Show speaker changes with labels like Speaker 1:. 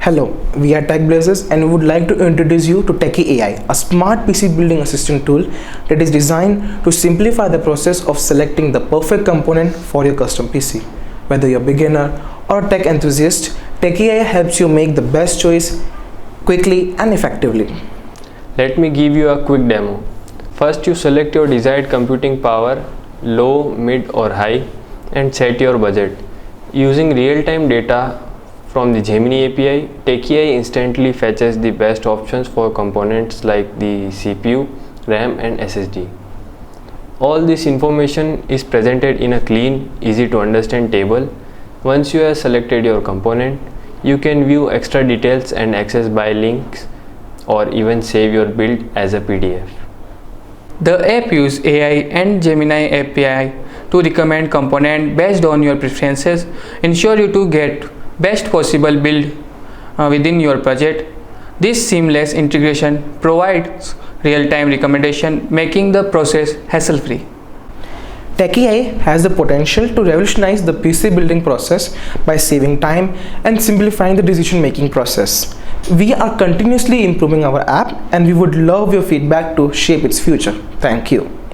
Speaker 1: Hello, we are Tech Blazers and we would like to introduce you to TechieAI, a smart PC building assistant tool that is designed to simplify the process of selecting the perfect component for your custom PC. Whether you're a beginner or a tech enthusiast, TechieAI helps you make the best choice quickly and effectively.
Speaker 2: Let me give you a quick demo. First, you select your desired computing power, low, mid or high, and set your budget. Using real-time data from the Gemini API, TechieAI instantly fetches the best options for components like the CPU, RAM and SSD. All this information is presented in a clean, easy to understand table. Once you have selected your component, you can view extra details and access by links or even save your build as a PDF.
Speaker 3: The app uses AI and Gemini API to recommend components based on your preferences, ensure you to get best possible build within your budget. This seamless integration provides real-time recommendation, making the process hassle-free.
Speaker 1: TechieAI has the potential to revolutionize the PC building process by saving time and simplifying the decision-making process. We are continuously improving our app and we would love your feedback to shape its future. Thank you.